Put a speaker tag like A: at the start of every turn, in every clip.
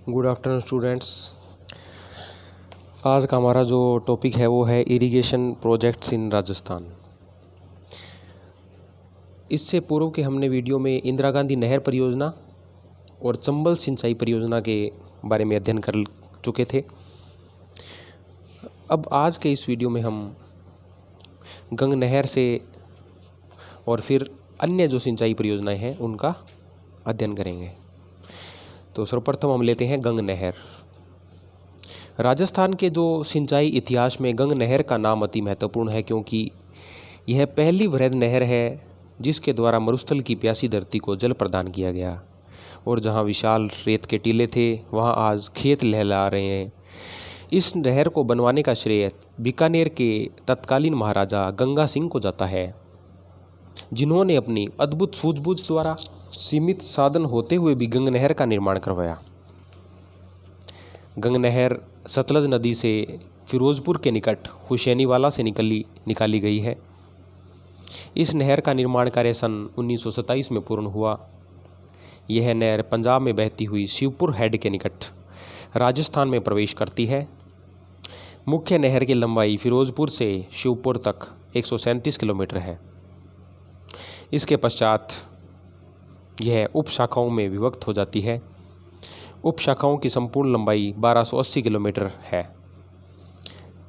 A: Good afternoon students. आज का हमारा जो टॉपिक है वो है इरिगेशन प्रोजेक्ट्स इन राजस्थान। इससे पूर्व के हमने वीडियो में इंदिरा गांधी नहर परियोजना और चंबल सिंचाई परियोजना के बारे में अध्ययन कर चुके थे। अब आज के इस वीडियो में हम गंग नहर से और फिर अन्य जो सिंचाई परियोजनाएं हैं उनका अध्ययन करेंगे। तो सर्वप्रथम हम लेते हैं गंग नहर। राजस्थान के जो सिंचाई इतिहास में गंग नहर का नाम अति महत्वपूर्ण है, क्योंकि यह पहली वृहद नहर है जिसके द्वारा मरुस्थल की प्यासी धरती को जल प्रदान किया गया, और जहां विशाल रेत के टीले थे वहां आज खेत लहला रहे हैं। इस नहर को बनवाने का श्रेय बीकानेर के तत्कालीन महाराजा गंगा सिंह को जाता है, जिन्होंने अपनी अद्भुत सूझबूझ द्वारा सीमित साधन होते हुए भी गंग नहर का निर्माण करवाया। गंग नहर सतलज नदी से फिरोजपुर के निकट हुसैनीवाला से निकाली गई है। इस नहर का निर्माण कार्य सन 1927 में पूर्ण हुआ। यह नहर पंजाब में बहती हुई शिवपुर हेड के निकट राजस्थान में प्रवेश करती है। मुख्य नहर की लंबाई फिरोजपुर से शिवपुर तक 137 किलोमीटर है। इसके पश्चात यह उप शाखाओं में विभक्त हो जाती है। उप शाखाओं की संपूर्ण लंबाई 1280 किलोमीटर है।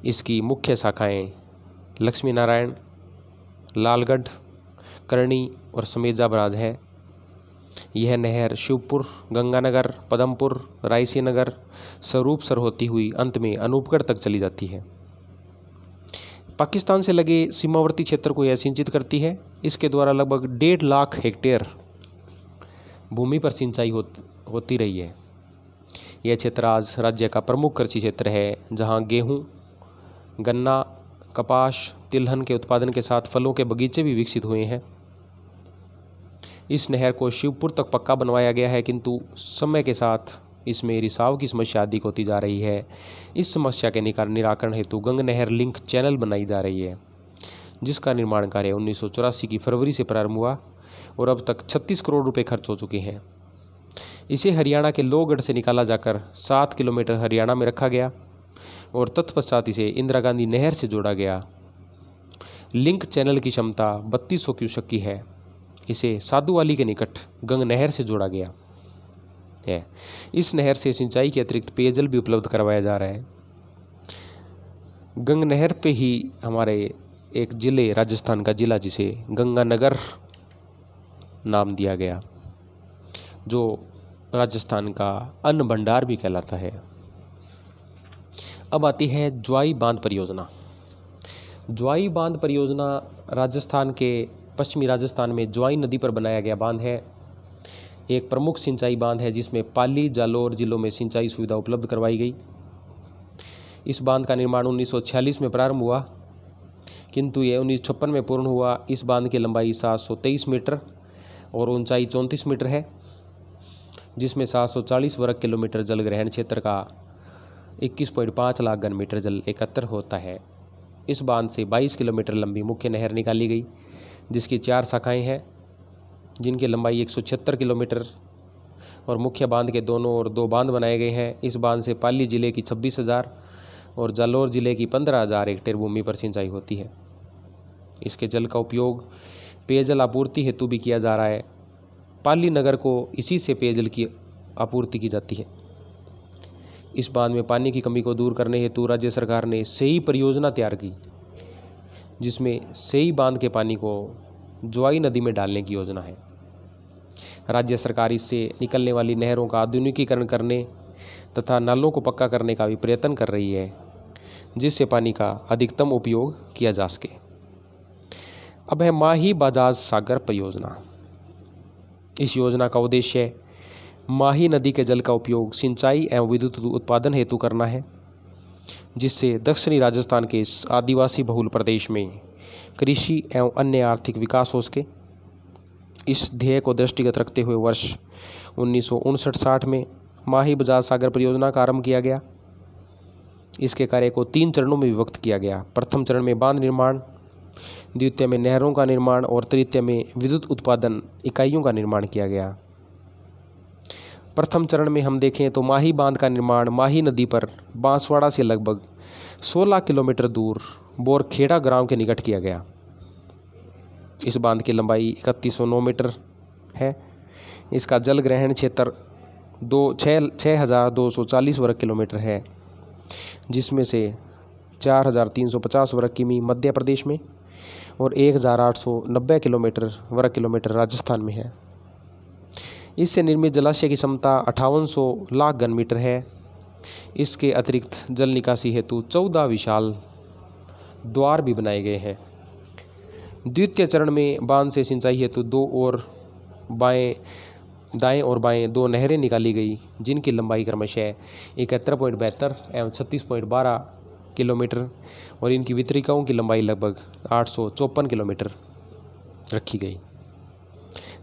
A: इसकी मुख्य शाखाएं लक्ष्मी नारायण, लालगढ़, करणी और समेजा बराज है। यह नहर शिवपुर, गंगानगर, पदमपुर, रायसी नगर, स्वरूपसर होती हुई अंत में अनूपगढ़ तक चली जाती है। पाकिस्तान से लगे सीमावर्ती क्षेत्र को यह सिंचित करती है। इसके द्वारा लगभग 1.5 लाख हेक्टेयर भूमि पर सिंचाई होती रही है। यह क्षेत्र आज राज्य का प्रमुख कृषि क्षेत्र है, जहां गेहूं, गन्ना, कपास, तिलहन के उत्पादन के साथ फलों के बगीचे भी विकसित हुए हैं। इस नहर को शिवपुर तक पक्का बनवाया गया है, किंतु समय के साथ इसमें रिसाव की समस्या अधिक होती जा रही है। इस समस्या के निराकरण हेतु गंग नहर लिंक चैनल बनाई जा रही है, जिसका निर्माण कार्य 1984 की फरवरी से प्रारंभ हुआ और अब तक 36 करोड़ रुपए खर्च हो चुके हैं। इसे हरियाणा के लोहगढ़ से निकाला जाकर 7 किलोमीटर हरियाणा में रखा गया और तत्पश्चात इसे इंदिरा गांधी नहर से जोड़ा गया। लिंक चैनल की क्षमता 3200 क्यूसेक की है। इसे साधुवाली के निकट गंग नहर से जोड़ा गया है। इस नहर से सिंचाई के अतिरिक्त पेयजल भी उपलब्ध करवाया जा रहा है। गंग नहर पे ही हमारे एक जिले, राजस्थान का जिला जिसे गंगानगर नाम दिया गया, जो राजस्थान का अन्न भंडार भी कहलाता है। अब आती है ज्वाई बांध परियोजना। ज्वाई बांध परियोजना राजस्थान के पश्चिमी राजस्थान में ज्वाई नदी पर बनाया गया बांध है। एक प्रमुख सिंचाई बांध है जिसमें पाली, जालौर जिलों में सिंचाई सुविधा उपलब्ध करवाई गई। इस बांध का निर्माण 1946 में प्रारंभ हुआ, किंतु यह 1956 में पूर्ण हुआ। इस बांध की लंबाई 723 मीटर और ऊंचाई 34 मीटर है, जिसमें 740 वर्ग किलोमीटर जल ग्रहण क्षेत्र का 21.5 लाख घन मीटर जल एकत्र होता है। इस बांध से 22 किलोमीटर लंबी मुख्य नहर निकाली गई, जिसकी 4 शाखाएं हैं, जिनकी लंबाई 176 किलोमीटर और मुख्य बांध के दोनों ओर 2 बांध बनाए गए हैं। इस बांध से पाली जिले की 26,000 और जालौर जिले की 15,000 हेक्टेयर भूमि पर सिंचाई होती है। इसके जल का उपयोग पेयजल आपूर्ति हेतु भी किया जा रहा है। पाली नगर को इसी से पेयजल की आपूर्ति की जाती है। इस बांध में पानी की कमी को दूर करने हेतु राज्य सरकार ने सेई परियोजना तैयार की, जिसमें सेई बांध के पानी को ज्वाई नदी में डालने की योजना है। राज्य सरकार इससे निकलने वाली नहरों का आधुनिकीकरण करने तथा नालों को पक्का करने का भी प्रयत्न कर रही है, जिससे पानी का अधिकतम उपयोग किया जा सके। अब है माही बजाज सागर परियोजना। इस योजना का उद्देश्य माही नदी के जल का उपयोग सिंचाई एवं विद्युत उत्पादन हेतु करना है, जिससे दक्षिणी राजस्थान के इस आदिवासी बहुल प्रदेश में कृषि एवं अन्य आर्थिक विकास हो सके। इस ध्येय को दृष्टिगत रखते हुए वर्ष 1959-60 में माही बजाज सागर परियोजना का आरंभ किया गया। इसके कार्य को 3 चरणों में विभक्त किया गया। प्रथम चरण में बांध निर्माण, द्वितीय में नहरों का निर्माण और तृतीय में विद्युत उत्पादन इकाइयों का निर्माण किया गया। प्रथम चरण में हम देखें तो माही बांध का निर्माण माही नदी पर बांसवाड़ा से लगभग 16 किलोमीटर दूर बोरखेड़ा ग्राम के निकट किया गया। इस बांध की लंबाई 3109 मीटर है। इसका जल ग्रहण क्षेत्र 6240 वर्ग किलोमीटर है, जिसमें से 4350 वर्ग किमी मध्य प्रदेश में और 1890 वर्ग किलोमीटर राजस्थान में है। इससे निर्मित जलाशय की क्षमता 5800 लाख घन मीटर है। इसके अतिरिक्त जल निकासी हेतु 14 विशाल द्वार भी बनाए गए हैं। द्वितीय चरण में बांध से सिंचाई हेतु दाएं और बाएं 2 नहरें निकाली गई, जिनकी लंबाई क्रमशः 71.72 एवं 36.12 किलोमीटर और इनकी वितरिकाओं की लंबाई लगभग 854 किलोमीटर रखी गई।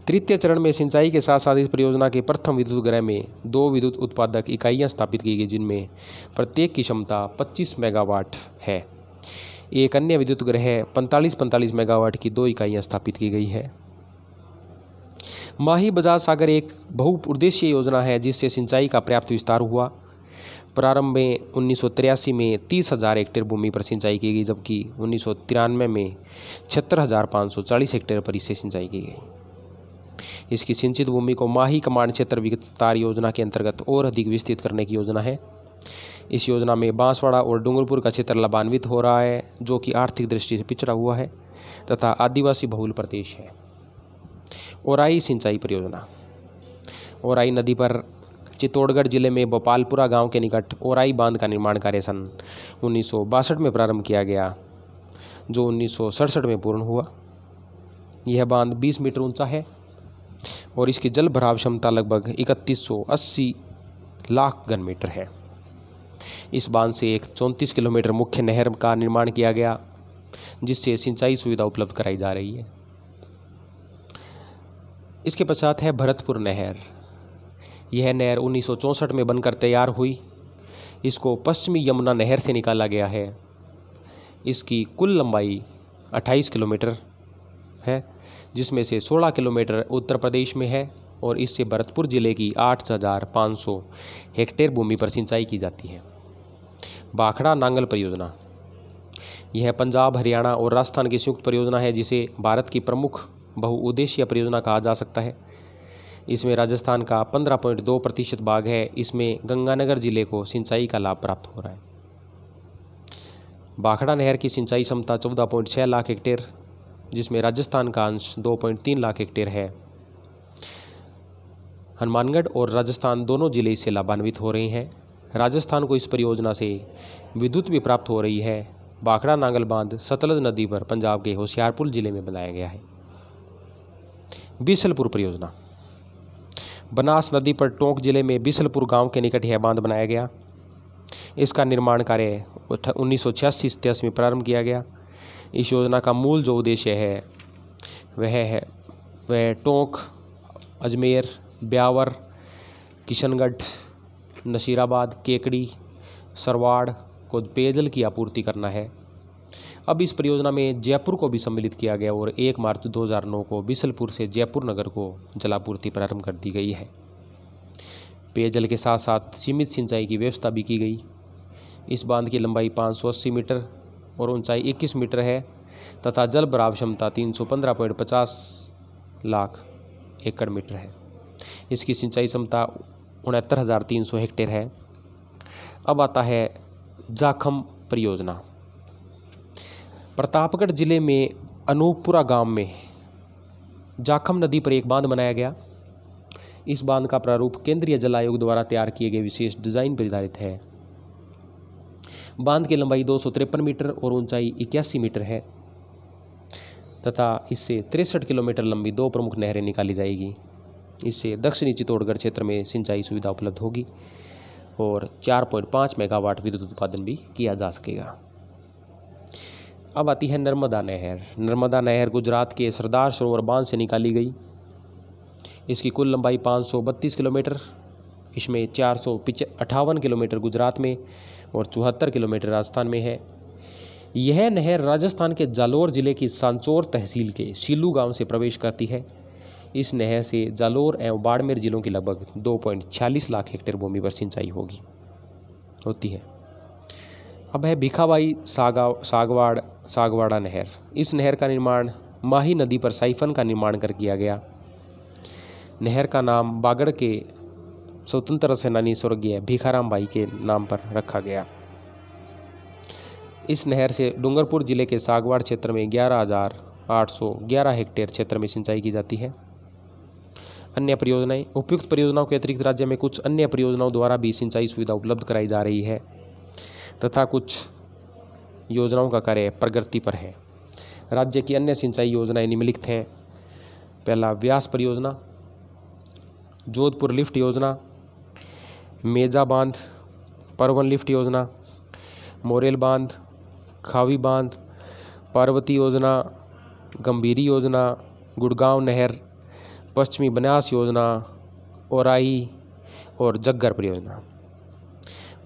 A: तृतीय चरण में सिंचाई के साथ साथ इस परियोजना के प्रथम विद्युत गृह में 2 विद्युत उत्पादक इकाइयां स्थापित की गई, जिनमें प्रत्येक की क्षमता 25 मेगावाट है। एक अन्य विद्युत गृह 45 मेगावाट की 2 इकाइयां स्थापित की गई है। माही बजाज सागर एक बहुउद्देशीय योजना है, जिससे सिंचाई का पर्याप्त विस्तार हुआ। प्रारंभ में 1983 में 30,000 हेक्टेयर भूमि पर सिंचाई की गई, जबकि 1993 में 76,540 हेक्टेयर पर इसे सिंचाई की गई। इसकी सिंचित भूमि को माही कमांड क्षेत्र विस्तार योजना के अंतर्गत और अधिक विस्तृत करने की योजना है। इस योजना में बांसवाड़ा और डूंगरपुर का क्षेत्र लाभान्वित हो रहा है, जो कि आर्थिक दृष्टि से पिछड़ा हुआ है तथा आदिवासी बहुल प्रदेश है। ओराई सिंचाई परियोजना। ओराई नदी पर चित्तौड़गढ़ जिले में भोपालपुरा गांव के निकट ओराई बांध का निर्माण कार्य सन 1962 में प्रारंभ किया गया, जो 1967 में पूर्ण हुआ। यह बांध 20 मीटर ऊंचा है और इसकी जल भराव क्षमता लगभग 3180 लाख घन मीटर है। इस बांध से एक 34 किलोमीटर मुख्य नहर का निर्माण किया गया, जिससे सिंचाई सुविधा उपलब्ध कराई जा रही है। इसके पश्चात है भरतपुर नहर। यह नहर 1964 में बनकर तैयार हुई। इसको पश्चिमी यमुना नहर से निकाला गया है। इसकी कुल लंबाई 28 किलोमीटर है, जिसमें से 16 किलोमीटर उत्तर प्रदेश में है और इससे भरतपुर जिले की 8,500 हेक्टेयर भूमि पर सिंचाई की जाती है। भाखड़ा नांगल परियोजना। यह पंजाब, हरियाणा और राजस्थान की संयुक्त परियोजना है, जिसे भारत की प्रमुख बहुउद्देशीय परियोजना कहा जा सकता है। इसमें राजस्थान का 15.2% भाग है। इसमें गंगानगर जिले को सिंचाई का लाभ प्राप्त हो रहा है। भाखड़ा नहर की सिंचाई क्षमता 14.6 लाख हेक्टेयर, जिसमें राजस्थान का अंश 2.3 लाख हेक्टेयर है। हनुमानगढ़ और राजस्थान दोनों जिले इससे लाभान्वित हो रहे हैं। राजस्थान को इस परियोजना से विद्युत भी प्राप्त हो रही है। भाखड़ा नांगल बांध सतलज नदी पर पंजाब के होशियारपुर जिले में बनाया गया है। बिसलपुर परियोजना। बनास नदी पर टोंक जिले में बिसलपुर गांव के निकट यह बांध बनाया गया। इसका निर्माण कार्य 1986-87 में प्रारंभ किया गया। इस योजना का मूल जो उद्देश्य है वह टोंक, अजमेर, ब्यावर, किशनगढ़, नसीराबाद, केकड़ी, सरवाड़ को पेयजल की आपूर्ति करना है। अब इस परियोजना में जयपुर को भी सम्मिलित किया गया और 1 मार्च 2009 को बिसलपुर से जयपुर नगर को जलापूर्ति प्रारंभ कर दी गई है। पेयजल के साथ साथ सीमित सिंचाई की व्यवस्था भी की गई। इस बांध की लंबाई 580 मीटर और ऊंचाई 21 मीटर है तथा जल भराव क्षमता 315.50 लाख एकड़ मीटर है। इसकी सिंचाई क्षमता 69,300 हेक्टेयर है। अब आता है जाखम परियोजना। प्रतापगढ़ जिले में अनूपपुरा गांव में जाखम नदी पर एक बांध बनाया गया। इस बांध का प्रारूप केंद्रीय जल आयोग द्वारा तैयार किए गए विशेष डिजाइन पर आधारित है। बांध की लंबाई 253 मीटर और ऊंचाई 81 मीटर है तथा इससे 63 किलोमीटर लंबी 2 प्रमुख नहरें निकाली जाएगी। इससे दक्षिणी चित्तौड़गढ़ क्षेत्र में सिंचाई सुविधा उपलब्ध होगी और 4.5 मेगावाट विद्युत उत्पादन भी किया जा सकेगा। अब आती है नर्मदा नहर। नर्मदा नहर गुजरात के सरदार सरोवर बांध से निकाली गई। इसकी कुल लंबाई 532 किलोमीटर। इसमें 458 किलोमीटर गुजरात में और 74 किलोमीटर राजस्थान में है। यह नहर राजस्थान के जालोर जिले की सांचौर तहसील के सीलू गांव से प्रवेश करती है। इस नहर से जालोर एवं बाड़मेर जिलों की लगभग 2.46 लाख हेक्टेयर भूमि पर सिंचाई होती है। अब है भिखाबाई सागवाड़ा नहर। इस नहर का निर्माण माही नदी पर साइफन का निर्माण कर किया गया। नहर का नाम बागड़ के स्वतंत्रता सेनानी स्वर्गीय भिखाराम बाई के नाम पर रखा गया। इस नहर से डूंगरपुर जिले के सागवाड़ क्षेत्र में 11,811 हेक्टेयर क्षेत्र में सिंचाई की जाती है। अन्य परियोजनाएं। उपयुक्त परियोजनाओं के अतिरिक्त राज्य में कुछ अन्य परियोजनाओं द्वारा भी सिंचाई सुविधा उपलब्ध कराई जा रही है तथा कुछ योजनाओं का कार्य प्रगति पर है। राज्य की अन्य सिंचाई योजनाएं निम्नलिखित हैं। पहला, व्यास परियोजना, जोधपुर लिफ्ट योजना, मेजा बांध, परवन लिफ्ट योजना, मोरेल बांध, खावी बांध, पार्वती योजना, गंभीरी योजना, गुड़गांव नहर, पश्चिमी बनास योजना, ओराई और जग्गर परियोजना।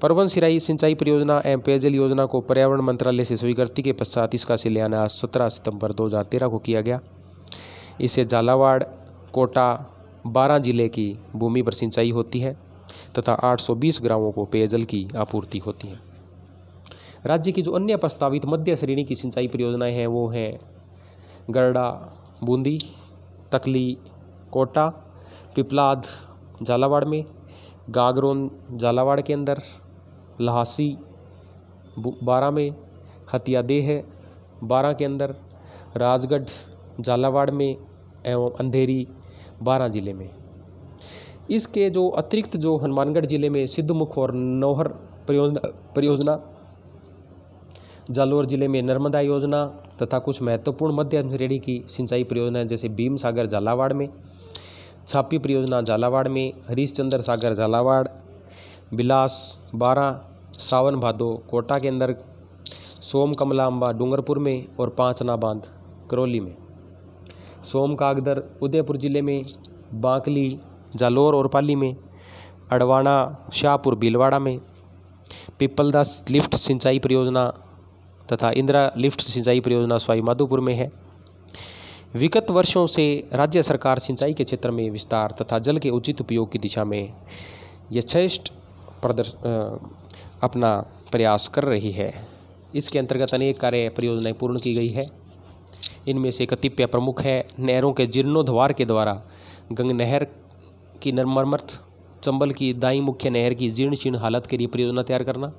A: परवन सिराई सिंचाई परियोजना एवं पेयजल योजना को पर्यावरण मंत्रालय से स्वीकृति के पश्चात इसका शिलान्यास 17 सितंबर 2013 को किया गया। इससे झालावाड़, कोटा, 12 जिले की भूमि पर सिंचाई होती है तथा 820 गांवों को पेयजल की आपूर्ति होती है। राज्य की जो अन्य प्रस्तावित मध्य श्रेणी की सिंचाई परियोजनाएं हैं वो हैं गरडा बूंदी, तकली कोटा, पिपलाद झालावाड़ में, गागरोन झालावाड़ के अंदर, लहासी 12 में, हथियादेह 12 के अंदर, राजगढ़ झालावाड़ में एवं अंधेरी 12 जिले में। इसके जो अतिरिक्त जो हनुमानगढ़ जिले में सिद्धमुख और नौहर परियोजना, जालोर जिले में नर्मदा योजना तथा कुछ महत्वपूर्ण मध्यम श्रेणी की सिंचाई परियोजनाएं जैसे भीम सागर झालावाड़ में, छापी परियोजना झालावाड़ में, हरीशचंद्र सागर झालावाड़, बिलास 12, सावन भादो कोटा के अंदर, सोम कमलांबा डूंगरपुर में और पांचना बांध करौली में, सोम कागदर उदयपुर जिले में, बांकली जालोर और पाली में, अडवाणा शाहपुर भीलवाड़ा में, पिपलदास लिफ्ट सिंचाई परियोजना तथा इंदिरा लिफ्ट सिंचाई परियोजना सवाई माधोपुर में है। विगत वर्षों से राज्य सरकार सिंचाई के क्षेत्र में विस्तार तथा जल के उचित उपयोग की दिशा में यथेष्ट अपना प्रयास कर रही है। इसके अंतर्गत अनेक कार्य परियोजनाएं पूर्ण की गई है। इनमें से कतिपय प्रमुख है। नहरों के जीर्णोद्धार के द्वारा गंग नहर की मरम्मत, चंबल की दाई मुख्य नहर की जीर्ण शीर्ण हालत के लिए परियोजना तैयार करना,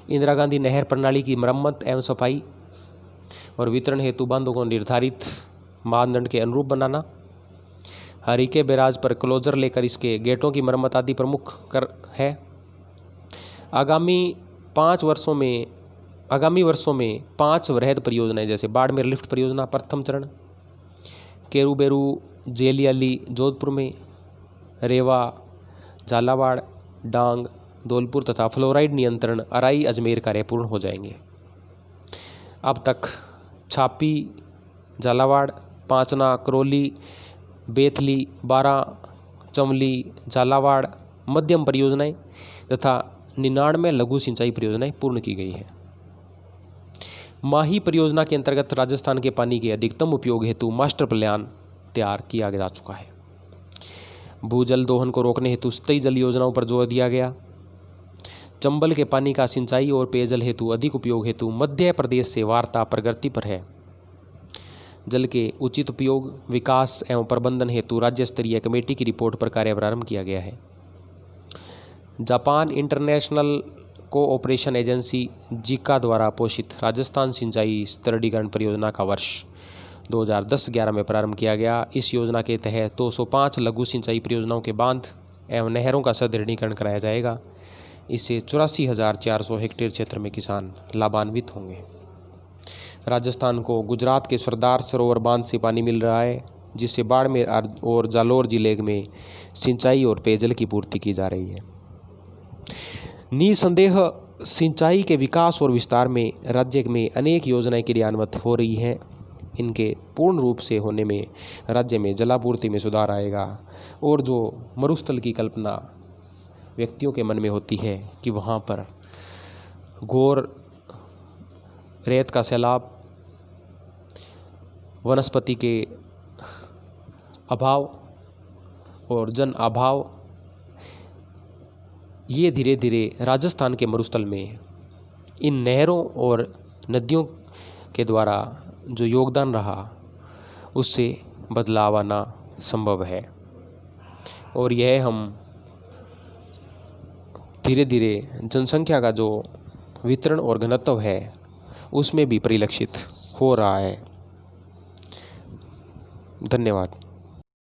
A: इंदिरा गांधी नहर प्रणाली की मरम्मत एवं सफाई और वितरण हेतु बांधों को निर्धारित मानदंड के अनुरूप बनाना, हरिके बैराज पर क्लोजर लेकर इसके गेटों की मरम्मत आदि प्रमुख कर है। आगामी वर्षों में 5 वृहद परियोजनाएं जैसे बाड़मेर लिफ्ट परियोजना प्रथम चरण, केरूबेरू जेलियाली जोधपुर में, रेवा झालावाड़, डांग धौलपुर तथा फ्लोराइड नियंत्रण अराई अजमेर कार्य पूर्ण हो जाएंगे। अब तक छापी झालावाड़, पांचना करौली, बेथली 12, चमली झालावाड़ मध्यम परियोजनाएं तथा 99 लघु सिंचाई परियोजनाएं पूर्ण की गई है। माही परियोजना के अंतर्गत राजस्थान के पानी के अधिकतम उपयोग हेतु मास्टर प्लान तैयार किया जा चुका है। भूजल दोहन को रोकने हेतु स्थायी जल योजनाओं पर जोर दिया गया। चंबल के पानी का सिंचाई और पेयजल हेतु अधिक उपयोग हेतु मध्य प्रदेश से वार्ता प्रगति पर है। जल के उचित उपयोग, विकास एवं प्रबंधन हेतु राज्य स्तरीय कमेटी की रिपोर्ट पर कार्य प्रारंभ किया गया है। जापान इंटरनेशनल कोऑपरेशन एजेंसी जिका द्वारा पोषित राजस्थान सिंचाई स्तरीकरण परियोजना का वर्ष 2010-11 में प्रारंभ किया गया। इस योजना के तहत 205 लघु सिंचाई परियोजनाओं के बांध एवं नहरों का सुदृढ़ीकरण कराया जाएगा। इससे 84,400 हेक्टेयर क्षेत्र में किसान लाभान्वित होंगे। राजस्थान को गुजरात के सरदार सरोवर बांध से पानी मिल रहा है, जिससे बाड़मेर और जालोर जिले में सिंचाई और पेयजल की पूर्ति की जा रही है। निसंदेह सिंचाई के विकास और विस्तार में राज्य में अनेक योजनाएं क्रियान्वित हो रही हैं। इनके पूर्ण रूप से होने में राज्य में जलापूर्ति में सुधार आएगा और जो मरुस्थल की कल्पना व्यक्तियों के मन में होती है कि वहाँ पर घोर रेत का सैलाब, वनस्पति के अभाव और जन अभाव, ये धीरे धीरे राजस्थान के मरुस्थल में इन नहरों और नदियों के द्वारा जो योगदान रहा उससे बदलाव आना संभव है। और यह हम धीरे धीरे जनसंख्या का जो वितरण और घनत्व है उसमें भी परिलक्षित हो रहा है। धन्यवाद।